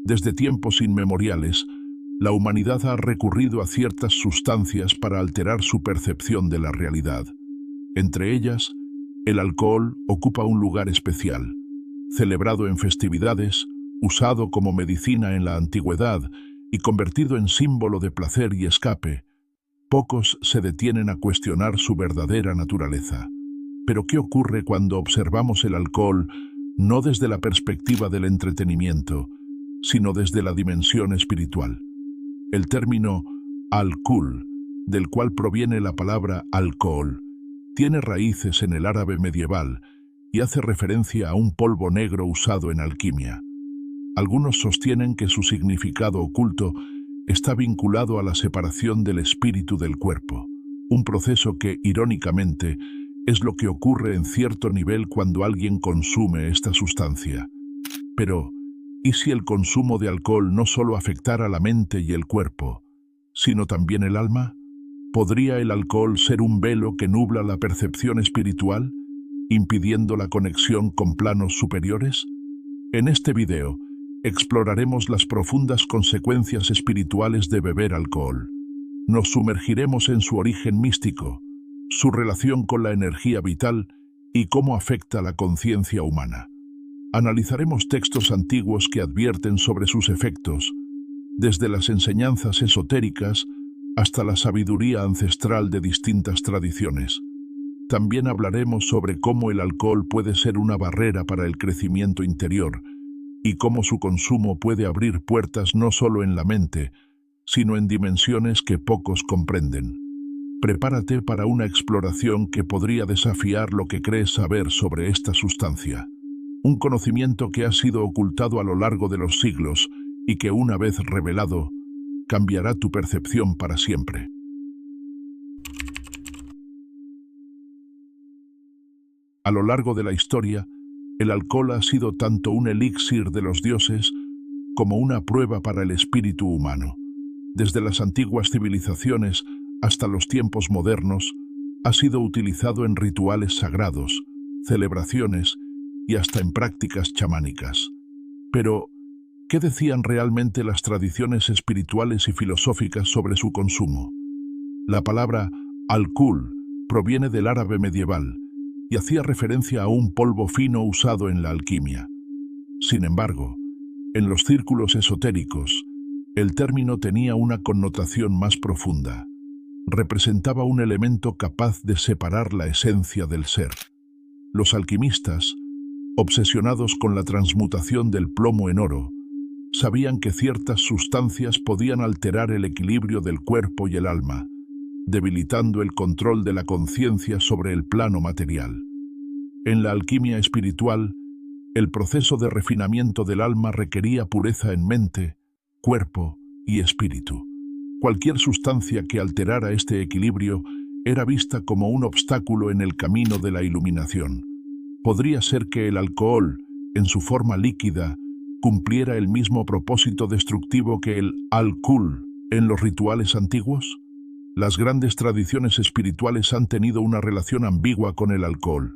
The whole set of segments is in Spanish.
Desde tiempos inmemoriales, la humanidad ha recurrido a ciertas sustancias para alterar su percepción de la realidad. Entre ellas, el alcohol ocupa un lugar especial. Celebrado en festividades, usado como medicina en la antigüedad y convertido en símbolo de placer y escape, pocos se detienen a cuestionar su verdadera naturaleza. Pero ¿qué ocurre cuando observamos el alcohol no desde la perspectiva del entretenimiento, sino desde la dimensión espiritual? El término alcohol, del cual proviene la palabra alcohol, tiene raíces en el árabe medieval y hace referencia a un polvo negro usado en alquimia. Algunos sostienen que su significado oculto está vinculado a la separación del espíritu del cuerpo, un proceso que, irónicamente, es lo que ocurre en cierto nivel cuando alguien consume esta sustancia. Pero, ¿y si el consumo de alcohol no solo afectara la mente y el cuerpo, sino también el alma? ¿Podría el alcohol ser un velo que nubla la percepción espiritual, impidiendo la conexión con planos superiores? En este video, exploraremos las profundas consecuencias espirituales de beber alcohol. Nos sumergiremos en su origen místico, su relación con la energía vital y cómo afecta la conciencia humana. Analizaremos textos antiguos que advierten sobre sus efectos, desde las enseñanzas esotéricas hasta la sabiduría ancestral de distintas tradiciones. También hablaremos sobre cómo el alcohol puede ser una barrera para el crecimiento interior y cómo su consumo puede abrir puertas no solo en la mente, sino en dimensiones que pocos comprenden. Prepárate para una exploración que podría desafiar lo que crees saber sobre esta sustancia. Un conocimiento que ha sido ocultado a lo largo de los siglos y que una vez revelado, cambiará tu percepción para siempre. A lo largo de la historia, el alcohol ha sido tanto un elixir de los dioses como una prueba para el espíritu humano. Desde las antiguas civilizaciones hasta los tiempos modernos, ha sido utilizado en rituales sagrados, celebraciones y hasta en prácticas chamánicas. Pero, ¿qué decían realmente las tradiciones espirituales y filosóficas sobre su consumo? La palabra alcohol proviene del árabe medieval y hacía referencia a un polvo fino usado en la alquimia. Sin embargo, en los círculos esotéricos, el término tenía una connotación más profunda. Representaba un elemento capaz de separar la esencia del ser. Los alquimistas, obsesionados con la transmutación del plomo en oro, sabían que ciertas sustancias podían alterar el equilibrio del cuerpo y el alma, debilitando el control de la conciencia sobre el plano material. En la alquimia espiritual, el proceso de refinamiento del alma requería pureza en mente, cuerpo y espíritu. Cualquier sustancia que alterara este equilibrio era vista como un obstáculo en el camino de la iluminación. ¿Podría ser que el alcohol, en su forma líquida, cumpliera el mismo propósito destructivo que el alcohol en los rituales antiguos? Las grandes tradiciones espirituales han tenido una relación ambigua con el alcohol.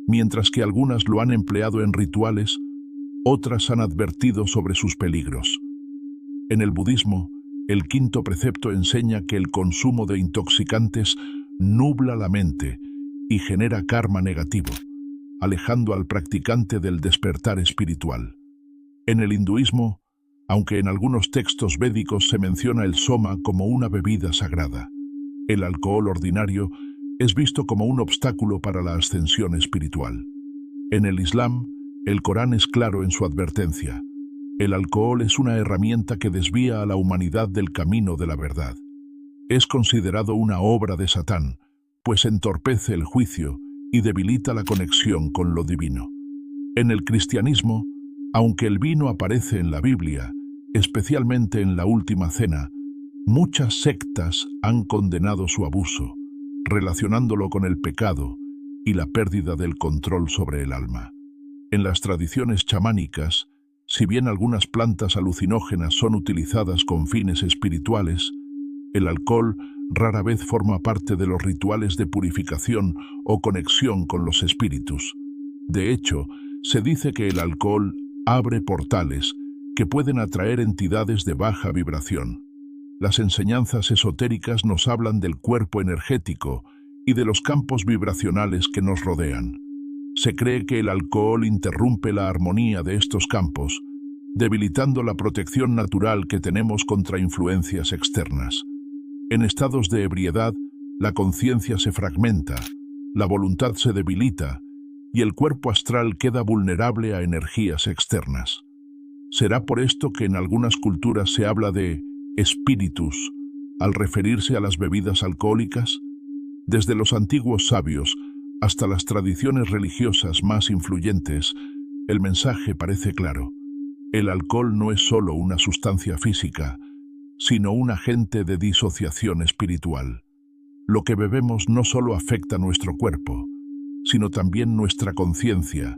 Mientras que algunas lo han empleado en rituales, otras han advertido sobre sus peligros. En el budismo, el quinto precepto enseña que el consumo de intoxicantes nubla la mente y genera karma negativo, alejando al practicante del despertar espiritual. En el hinduismo, aunque en algunos textos védicos se menciona el soma como una bebida sagrada, el alcohol ordinario es visto como un obstáculo para la ascensión espiritual. En el Islam, el Corán es claro en su advertencia. El alcohol es una herramienta que desvía a la humanidad del camino de la verdad. Es considerado una obra de Satán, pues entorpece el juicio y debilita la conexión con lo divino. En el cristianismo, aunque el vino aparece en la Biblia, especialmente en la Última Cena, muchas sectas han condenado su abuso, relacionándolo con el pecado y la pérdida del control sobre el alma. En las tradiciones chamánicas, si bien algunas plantas alucinógenas son utilizadas con fines espirituales, el alcohol rara vez forma parte de los rituales de purificación o conexión con los espíritus. De hecho, se dice que el alcohol abre portales que pueden atraer entidades de baja vibración. Las enseñanzas esotéricas nos hablan del cuerpo energético y de los campos vibracionales que nos rodean. Se cree que el alcohol interrumpe la armonía de estos campos, debilitando la protección natural que tenemos contra influencias externas. En estados de ebriedad, la conciencia se fragmenta, la voluntad se debilita y el cuerpo astral queda vulnerable a energías externas. ¿Será por esto que en algunas culturas se habla de espíritus al referirse a las bebidas alcohólicas? Desde los antiguos sabios hasta las tradiciones religiosas más influyentes, el mensaje parece claro. El alcohol no es solo una sustancia física, sino un agente de disociación espiritual. Lo que bebemos no solo afecta nuestro cuerpo, sino también nuestra conciencia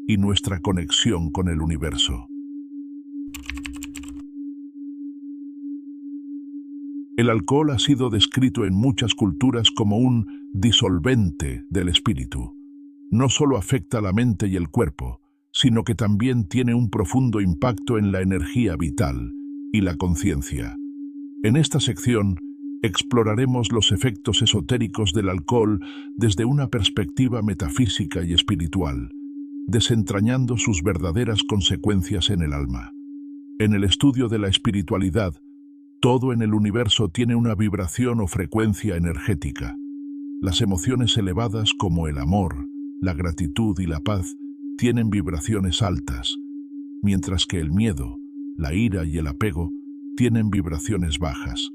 y nuestra conexión con el universo. El alcohol ha sido descrito en muchas culturas como un disolvente del espíritu. No solo afecta la mente y el cuerpo, sino que también tiene un profundo impacto en la energía vital y la conciencia. En esta sección exploraremos los efectos esotéricos del alcohol desde una perspectiva metafísica y espiritual, desentrañando sus verdaderas consecuencias en el alma. En el estudio de la espiritualidad, todo en el universo tiene una vibración o frecuencia energética. Las emociones elevadas como el amor, la gratitud y la paz tienen vibraciones altas, mientras que el miedo, la ira y el apego tienen vibraciones bajas.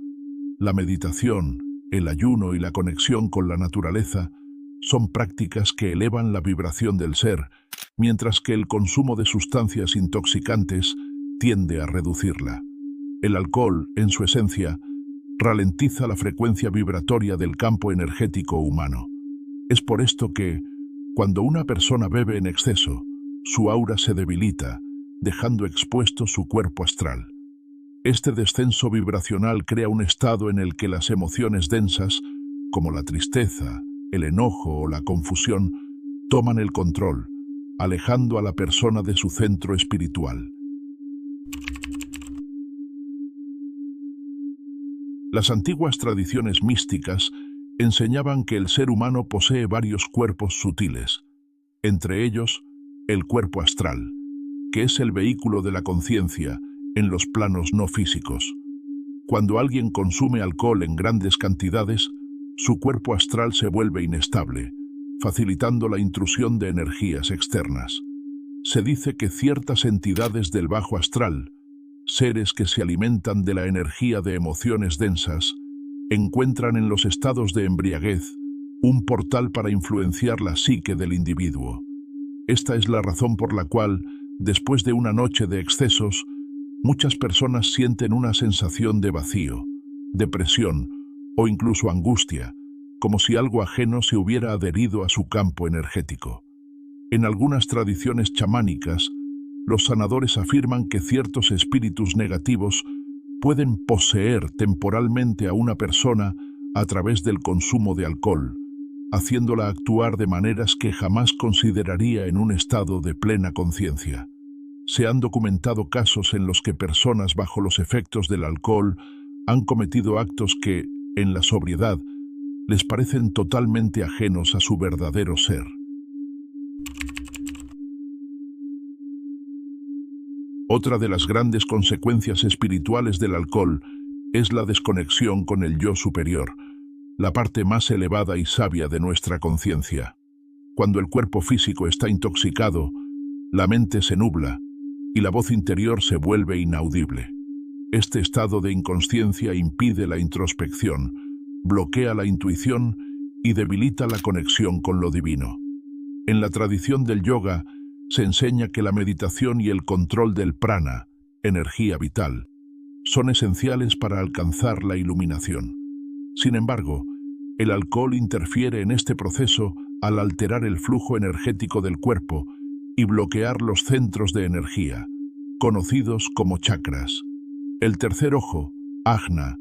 La meditación, el ayuno y la conexión con la naturaleza son prácticas que elevan la vibración del ser, mientras que el consumo de sustancias intoxicantes tiende a reducirla. El alcohol, en su esencia, ralentiza la frecuencia vibratoria del campo energético humano. Es por esto que, cuando una persona bebe en exceso, su aura se debilita, dejando expuesto su cuerpo astral. Este descenso vibracional crea un estado en el que las emociones densas, como la tristeza, el enojo o la confusión, toman el control, alejando a la persona de su centro espiritual. Las antiguas tradiciones místicas enseñaban que el ser humano posee varios cuerpos sutiles, entre ellos el cuerpo astral, que es el vehículo de la conciencia en los planos no físicos. Cuando alguien consume alcohol en grandes cantidades, su cuerpo astral se vuelve inestable, facilitando la intrusión de energías externas. Se dice que ciertas entidades del bajo astral, seres que se alimentan de la energía de emociones densas, encuentran en los estados de embriaguez un portal para influenciar la psique del individuo. Esta es la razón por la cual, después de una noche de excesos, muchas personas sienten una sensación de vacío, depresión o incluso angustia, como si algo ajeno se hubiera adherido a su campo energético. En algunas tradiciones chamánicas, los sanadores afirman que ciertos espíritus negativos pueden poseer temporalmente a una persona a través del consumo de alcohol, haciéndola actuar de maneras que jamás consideraría en un estado de plena conciencia. Se han documentado casos en los que personas bajo los efectos del alcohol han cometido actos que, en la sobriedad, les parecen totalmente ajenos a su verdadero ser. Otra de las grandes consecuencias espirituales del alcohol es la desconexión con el yo superior, la parte más elevada y sabia de nuestra conciencia. Cuando el cuerpo físico está intoxicado, la mente se nubla y la voz interior se vuelve inaudible. Este estado de inconsciencia impide la introspección, bloquea la intuición y debilita la conexión con lo divino. En la tradición del yoga, se enseña que la meditación y el control del prana, energía vital, son esenciales para alcanzar la iluminación. Sin embargo, el alcohol interfiere en este proceso al alterar el flujo energético del cuerpo y bloquear los centros de energía, conocidos como chakras. El tercer ojo, ajna,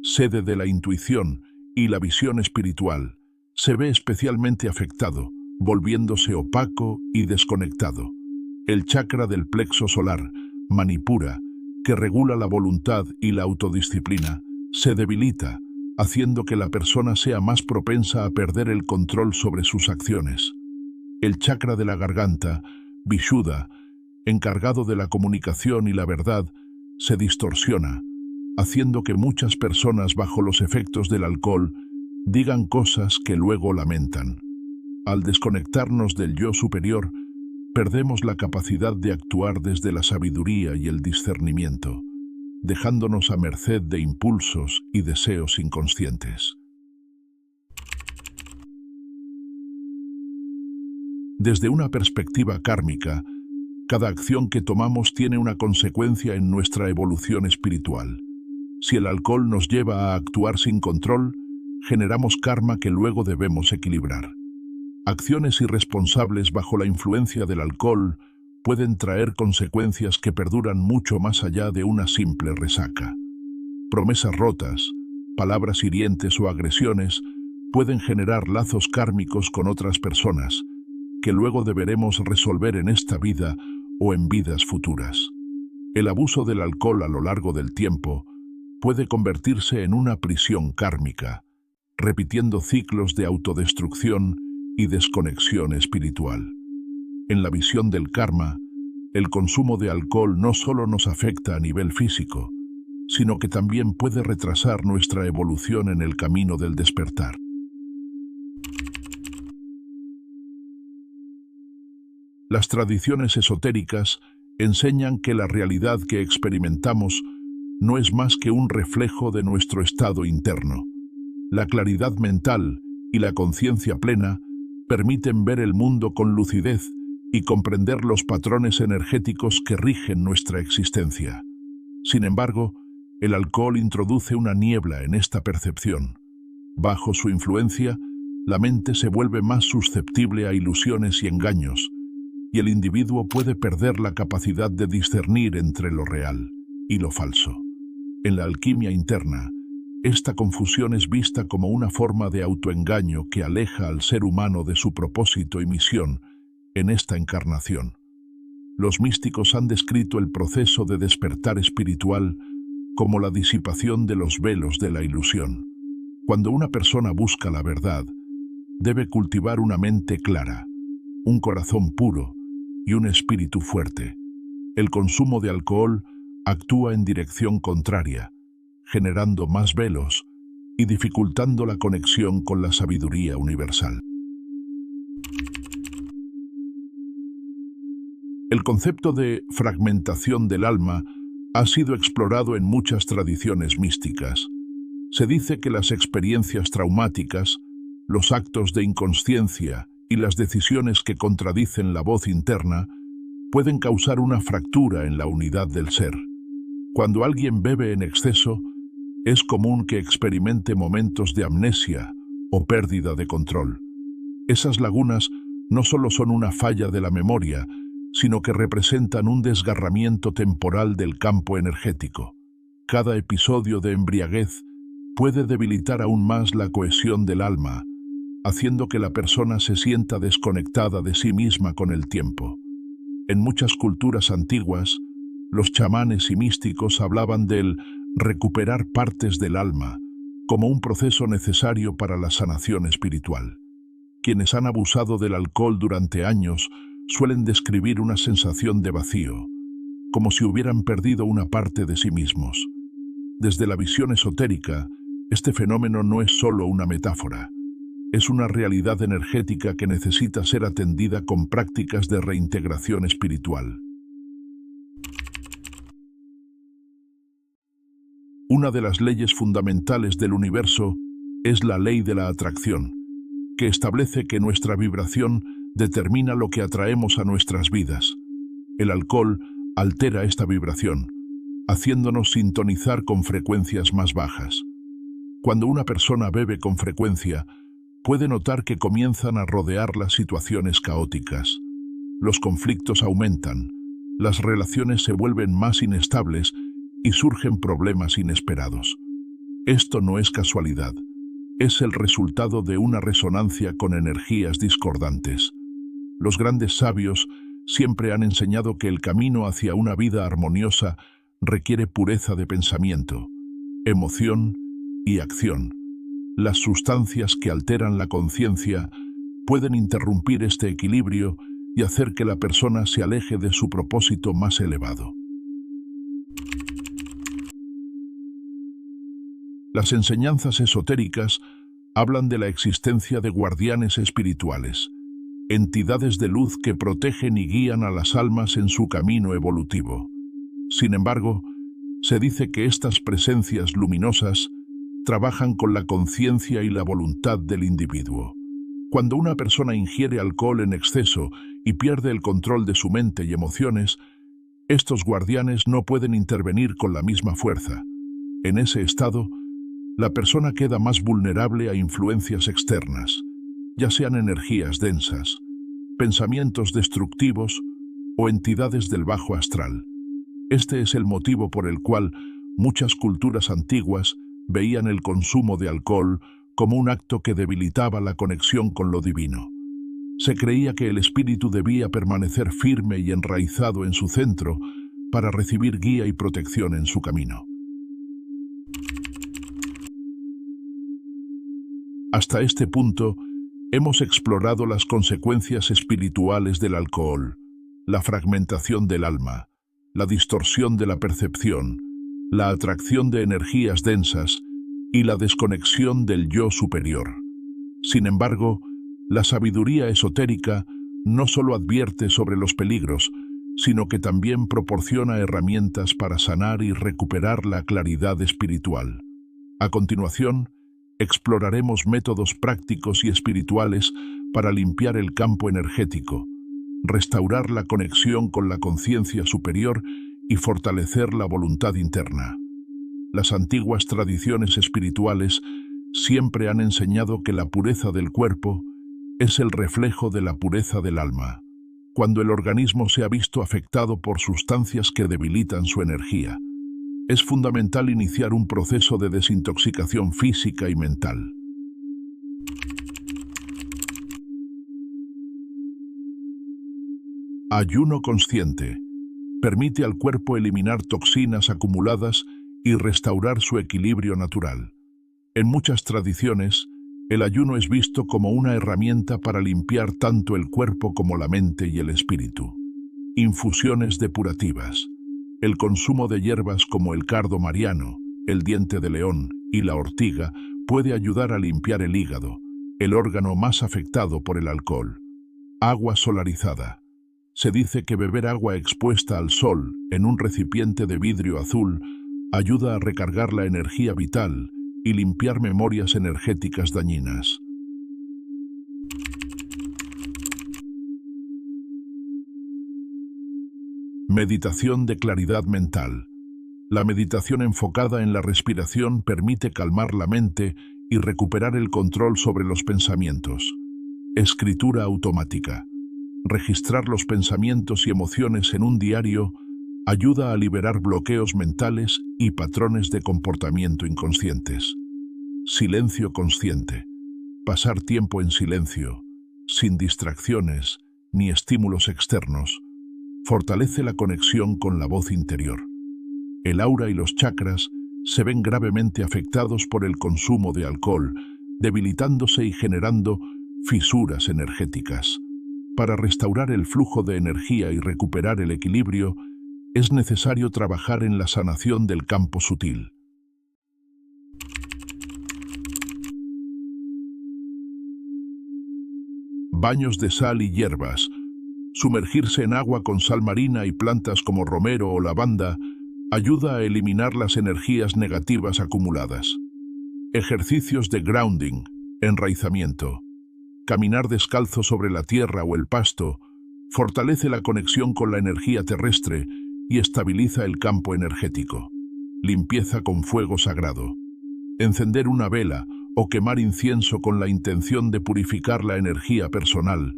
sede de la intuición y la visión espiritual, se ve especialmente afectado, volviéndose opaco y desconectado. El chakra del plexo solar, Manipura, que regula la voluntad y la autodisciplina, se debilita, haciendo que la persona sea más propensa a perder el control sobre sus acciones. El chakra de la garganta, Vishuddha, encargado de la comunicación y la verdad, se distorsiona, haciendo que muchas personas bajo los efectos del alcohol digan cosas que luego lamentan. Al desconectarnos del yo superior, perdemos la capacidad de actuar desde la sabiduría y el discernimiento, dejándonos a merced de impulsos y deseos inconscientes. Desde una perspectiva kármica, cada acción que tomamos tiene una consecuencia en nuestra evolución espiritual. Si el alcohol nos lleva a actuar sin control, generamos karma que luego debemos equilibrar. Acciones irresponsables bajo la influencia del alcohol pueden traer consecuencias que perduran mucho más allá de una simple resaca. Promesas rotas, palabras hirientes o agresiones pueden generar lazos kármicos con otras personas, que luego deberemos resolver en esta vida o en vidas futuras. El abuso del alcohol a lo largo del tiempo puede convertirse en una prisión kármica, repitiendo ciclos de autodestrucción y desconexión espiritual. En la visión del karma, el consumo de alcohol no solo nos afecta a nivel físico, sino que también puede retrasar nuestra evolución en el camino del despertar. Las tradiciones esotéricas enseñan que la realidad que experimentamos no es más que un reflejo de nuestro estado interno. La claridad mental y la conciencia plena permiten ver el mundo con lucidez y comprender los patrones energéticos que rigen nuestra existencia. Sin embargo, el alcohol introduce una niebla en esta percepción. Bajo su influencia, la mente se vuelve más susceptible a ilusiones y engaños, y el individuo puede perder la capacidad de discernir entre lo real y lo falso. En la alquimia interna, esta confusión es vista como una forma de autoengaño que aleja al ser humano de su propósito y misión en esta encarnación. Los místicos han descrito el proceso de despertar espiritual como la disipación de los velos de la ilusión. Cuando una persona busca la verdad, debe cultivar una mente clara, un corazón puro y un espíritu fuerte. El consumo de alcohol actúa en dirección contraria, generando más velos y dificultando la conexión con la sabiduría universal. El concepto de fragmentación del alma ha sido explorado en muchas tradiciones místicas. Se dice que las experiencias traumáticas, los actos de inconsciencia y las decisiones que contradicen la voz interna pueden causar una fractura en la unidad del ser. Cuando alguien bebe en exceso, es común que experimente momentos de amnesia o pérdida de control. Esas lagunas no solo son una falla de la memoria, sino que representan un desgarramiento temporal del campo energético. Cada episodio de embriaguez puede debilitar aún más la cohesión del alma, haciendo que la persona se sienta desconectada de sí misma con el tiempo. En muchas culturas antiguas, los chamanes y místicos hablaban del recuperar partes del alma como un proceso necesario para la sanación espiritual. Quienes han abusado del alcohol durante años suelen describir una sensación de vacío, como si hubieran perdido una parte de sí mismos. Desde la visión esotérica, este fenómeno no es solo una metáfora. Es una realidad energética que necesita ser atendida con prácticas de reintegración espiritual. Una de las leyes fundamentales del universo es la ley de la atracción, que establece que nuestra vibración determina lo que atraemos a nuestras vidas. El alcohol altera esta vibración, haciéndonos sintonizar con frecuencias más bajas. Cuando una persona bebe con frecuencia, puede notar que comienzan a rodear situaciones caóticas. Los conflictos aumentan, las relaciones se vuelven más inestables y surgen problemas inesperados. Esto no es casualidad, es el resultado de una resonancia con energías discordantes. Los grandes sabios siempre han enseñado que el camino hacia una vida armoniosa requiere pureza de pensamiento, emoción y acción. Las sustancias que alteran la conciencia pueden interrumpir este equilibrio y hacer que la persona se aleje de su propósito más elevado. Las enseñanzas esotéricas hablan de la existencia de guardianes espirituales, entidades de luz que protegen y guían a las almas en su camino evolutivo. Sin embargo, se dice que estas presencias luminosas trabajan con la conciencia y la voluntad del individuo. Cuando una persona ingiere alcohol en exceso y pierde el control de su mente y emociones, estos guardianes no pueden intervenir con la misma fuerza. En ese estado, la persona queda más vulnerable a influencias externas, ya sean energías densas, pensamientos destructivos o entidades del bajo astral. Este es el motivo por el cual muchas culturas antiguas veían el consumo de alcohol como un acto que debilitaba la conexión con lo divino. Se creía que el espíritu debía permanecer firme y enraizado en su centro para recibir guía y protección en su camino. Hasta este punto, hemos explorado las consecuencias espirituales del alcohol, la fragmentación del alma, la distorsión de la percepción, la atracción de energías densas y la desconexión del yo superior. Sin embargo, la sabiduría esotérica no solo advierte sobre los peligros, sino que también proporciona herramientas para sanar y recuperar la claridad espiritual. A continuación, exploraremos métodos prácticos y espirituales para limpiar el campo energético, restaurar la conexión con la conciencia superior y fortalecer la voluntad interna. Las antiguas tradiciones espirituales siempre han enseñado que la pureza del cuerpo es el reflejo de la pureza del alma. Cuando el organismo se ha visto afectado por sustancias que debilitan su energía, es fundamental iniciar un proceso de desintoxicación física y mental. Ayuno consciente. Permite al cuerpo eliminar toxinas acumuladas y restaurar su equilibrio natural. En muchas tradiciones, el ayuno es visto como una herramienta para limpiar tanto el cuerpo como la mente y el espíritu. Infusiones depurativas. El consumo de hierbas como el cardo mariano, el diente de león y la ortiga puede ayudar a limpiar el hígado, el órgano más afectado por el alcohol. Agua solarizada. Se dice que beber agua expuesta al sol en un recipiente de vidrio azul ayuda a recargar la energía vital y limpiar memorias energéticas dañinas. Meditación de claridad mental. La meditación enfocada en la respiración permite calmar la mente y recuperar el control sobre los pensamientos. Escritura automática. Registrar los pensamientos y emociones en un diario ayuda a liberar bloqueos mentales y patrones de comportamiento inconscientes. Silencio consciente. Pasar tiempo en silencio, sin distracciones ni estímulos externos, fortalece la conexión con la voz interior. El aura y los chakras se ven gravemente afectados por el consumo de alcohol, debilitándose y generando fisuras energéticas. Para restaurar el flujo de energía y recuperar el equilibrio, es necesario trabajar en la sanación del campo sutil. Baños de sal y hierbas. Sumergirse en agua con sal marina y plantas como romero o lavanda ayuda a eliminar las energías negativas acumuladas. Ejercicios de grounding, enraizamiento. Caminar descalzo sobre la tierra o el pasto fortalece la conexión con la energía terrestre y estabiliza el campo energético. Limpieza con fuego sagrado. Encender una vela o quemar incienso con la intención de purificar la energía personal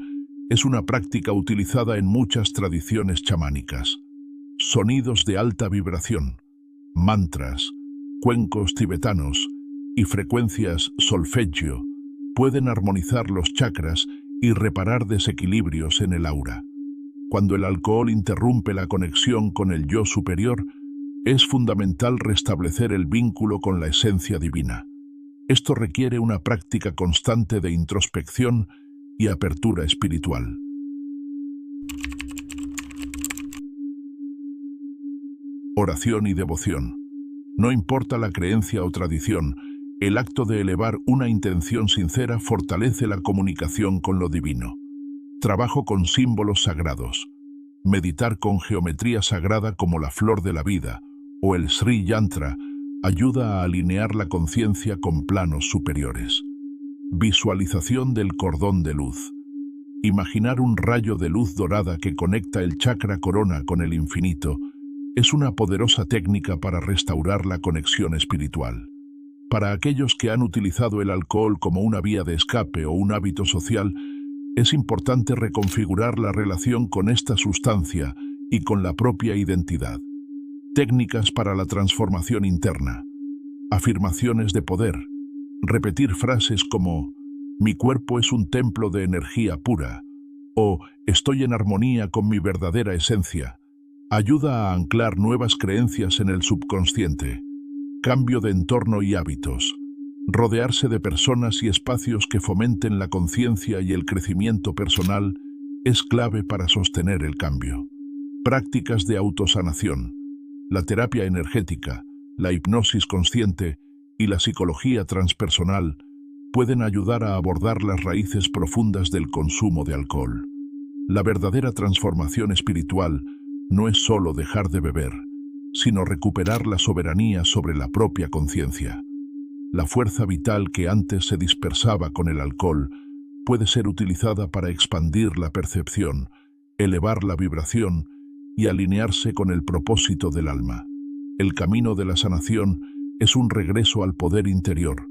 es una práctica utilizada en muchas tradiciones chamánicas. Sonidos de alta vibración, mantras, cuencos tibetanos y frecuencias solfegio pueden armonizar los chakras y reparar desequilibrios en el aura. Cuando el alcohol interrumpe la conexión con el yo superior, es fundamental restablecer el vínculo con la esencia divina. Esto requiere una práctica constante de introspección y apertura espiritual. Oración y devoción. No importa la creencia o tradición, el acto de elevar una intención sincera fortalece la comunicación con lo divino. Trabajo con símbolos sagrados. Meditar con geometría sagrada como la flor de la vida o el Sri Yantra ayuda a alinear la conciencia con planos superiores. Visualización del cordón de luz. Imaginar un rayo de luz dorada que conecta el chakra corona con el infinito es una poderosa técnica para restaurar la conexión espiritual. Para aquellos que han utilizado el alcohol como una vía de escape o un hábito social, es importante reconfigurar la relación con esta sustancia y con la propia identidad. Técnicas para la transformación interna. Afirmaciones de poder. Repetir frases como «Mi cuerpo es un templo de energía pura» o «Estoy en armonía con mi verdadera esencia» ayuda a anclar nuevas creencias en el subconsciente. Cambio de entorno y hábitos. Rodearse de personas y espacios que fomenten la conciencia y el crecimiento personal es clave para sostener el cambio. Prácticas de autosanación. La terapia energética, la hipnosis consciente y la psicología transpersonal pueden ayudar a abordar las raíces profundas del consumo de alcohol. La verdadera transformación espiritual no es solo dejar de beber, sino recuperar la soberanía sobre la propia conciencia. La fuerza vital que antes se dispersaba con el alcohol puede ser utilizada para expandir la percepción, elevar la vibración y alinearse con el propósito del alma. El camino de la sanación es un regreso al poder interior,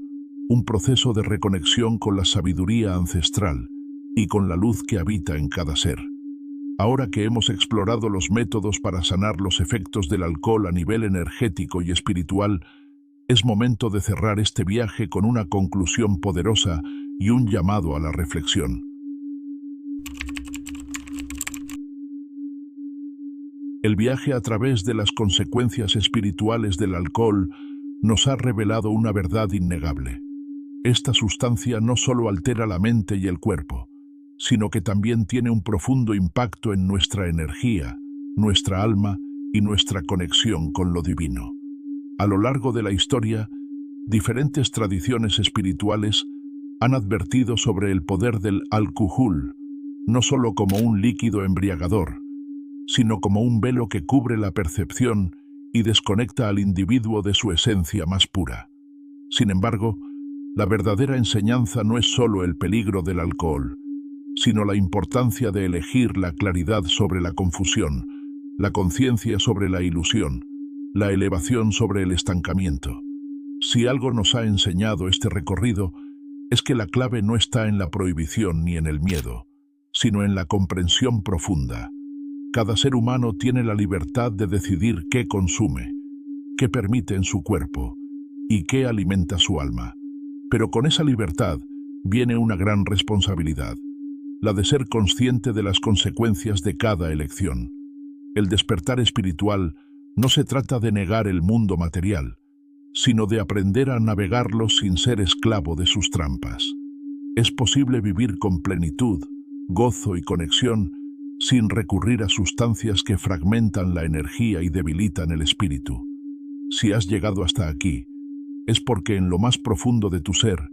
un proceso de reconexión con la sabiduría ancestral y con la luz que habita en cada ser. Ahora que hemos explorado los métodos para sanar los efectos del alcohol a nivel energético y espiritual, es momento de cerrar este viaje con una conclusión poderosa y un llamado a la reflexión. El viaje a través de las consecuencias espirituales del alcohol nos ha revelado una verdad innegable. Esta sustancia no solo altera la mente y el cuerpo, sino que también tiene un profundo impacto en nuestra energía, nuestra alma y nuestra conexión con lo divino. A lo largo de la historia, diferentes tradiciones espirituales han advertido sobre el poder del alcohol, no solo como un líquido embriagador, sino como un velo que cubre la percepción y desconecta al individuo de su esencia más pura. Sin embargo, la verdadera enseñanza no es solo el peligro del alcohol, sino la importancia de elegir la claridad sobre la confusión, la conciencia sobre la ilusión, la elevación sobre el estancamiento. Si algo nos ha enseñado este recorrido, es que la clave no está en la prohibición ni en el miedo, sino en la comprensión profunda. Cada ser humano tiene la libertad de decidir qué consume, qué permite en su cuerpo y qué alimenta su alma. Pero con esa libertad viene una gran responsabilidad, la de ser consciente de las consecuencias de cada elección. El despertar espiritual no se trata de negar el mundo material, sino de aprender a navegarlo sin ser esclavo de sus trampas. Es posible vivir con plenitud, gozo y conexión sin recurrir a sustancias que fragmentan la energía y debilitan el espíritu. Si has llegado hasta aquí, es porque en lo más profundo de tu ser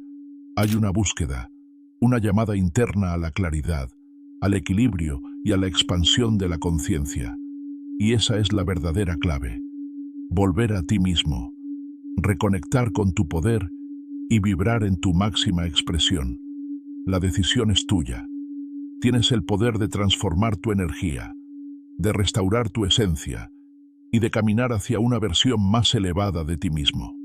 hay una búsqueda, una llamada interna a la claridad, al equilibrio y a la expansión de la conciencia. Y esa es la verdadera clave. Volver a ti mismo, reconectar con tu poder y vibrar en tu máxima expresión. La decisión es tuya. Tienes el poder de transformar tu energía, de restaurar tu esencia y de caminar hacia una versión más elevada de ti mismo.